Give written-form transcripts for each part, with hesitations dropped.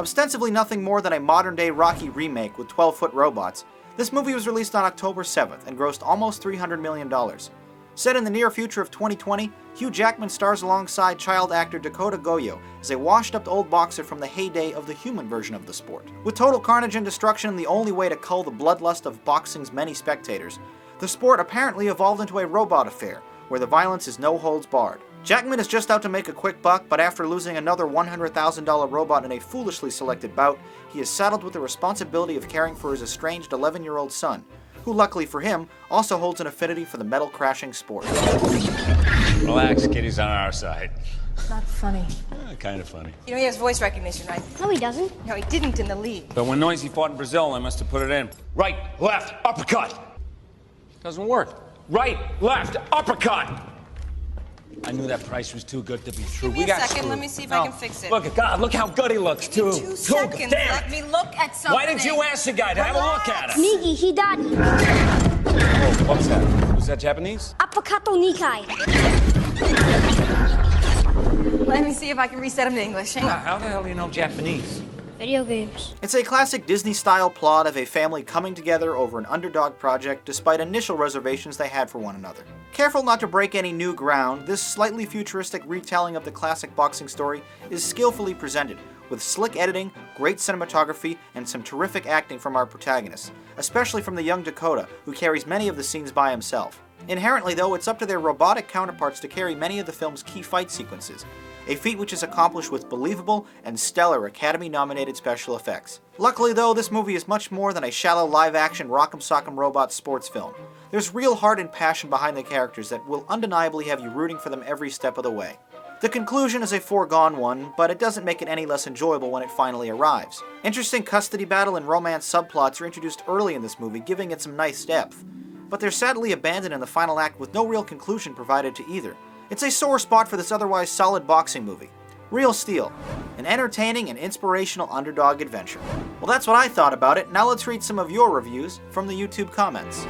Ostensibly nothing more than a modern-day Rocky remake with 12-foot robots, this movie was released on October 7th and grossed almost $300 million. Set in the near future of 2020, Hugh Jackman stars alongside child actor Dakota Goyo as a washed-up old boxer from the heyday of the human version of the sport. With total carnage and destruction the only way to cull the bloodlust of boxing's many spectators, the sport apparently evolved into a robot affair, where the violence is no holds barred. Jackman is just out to make a quick buck, but after losing another $100,000 robot in a foolishly selected bout, he is saddled with the responsibility of caring for his estranged 11-year-old son, who luckily for him, also holds an affinity for the metal-crashing sport. Relax, Kitty's on our side. Not funny. Kind of funny. You know, he has voice recognition, right? No, he doesn't. No, he didn't in the league. But when Noisy fought in Brazil, I must have put it in. Right, left, uppercut. Doesn't work. Right, left, uppercut. I knew that price was too good to be true. Give me a second, let me see if I can fix it. Look at God, look how good he looks, too. 2 seconds, let me look at something. Why didn't you ask the guy to have a look at it? Nigi, hidari. Oh, what's that? Was that Japanese? Apakato nikai. Let me see if I can reset him to English. Hang on. How the hell do you know Japanese? Video games. It's a classic Disney-style plot of a family coming together over an underdog project despite initial reservations they had for one another. Careful not to break any new ground, this slightly futuristic retelling of the classic boxing story is skillfully presented, with slick editing, great cinematography, and some terrific acting from our protagonists, especially from the young Dakota, who carries many of the scenes by himself. Inherently, though, it's up to their robotic counterparts to carry many of the film's key fight sequences, a feat which is accomplished with believable and stellar Academy-nominated special effects. Luckily, though, this movie is much more than a shallow live-action Rock'em Sock'em Robot sports film. There's real heart and passion behind the characters that will undeniably have you rooting for them every step of the way. The conclusion is a foregone one, but it doesn't make it any less enjoyable when it finally arrives. Interesting custody battle and romance subplots are introduced early in this movie, giving it some nice depth, but they're sadly abandoned in the final act with no real conclusion provided to either. It's a sore spot for this otherwise solid boxing movie. Real Steel, an entertaining and inspirational underdog adventure. Well, that's what I thought about it. Now let's read some of your reviews from the YouTube comments.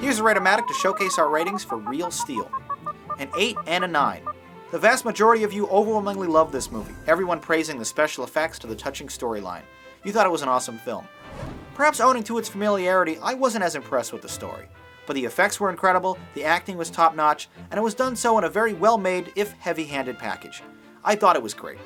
Here's a Rate-O-Matic to showcase our ratings for Real Steel. An 8 and a 9. The vast majority of you overwhelmingly loved this movie, everyone praising the special effects to the touching storyline. You thought it was an awesome film. Perhaps owing to its familiarity, I wasn't as impressed with the story. But the effects were incredible, the acting was top-notch, and it was done so in a very well-made, if heavy-handed package. I thought it was great.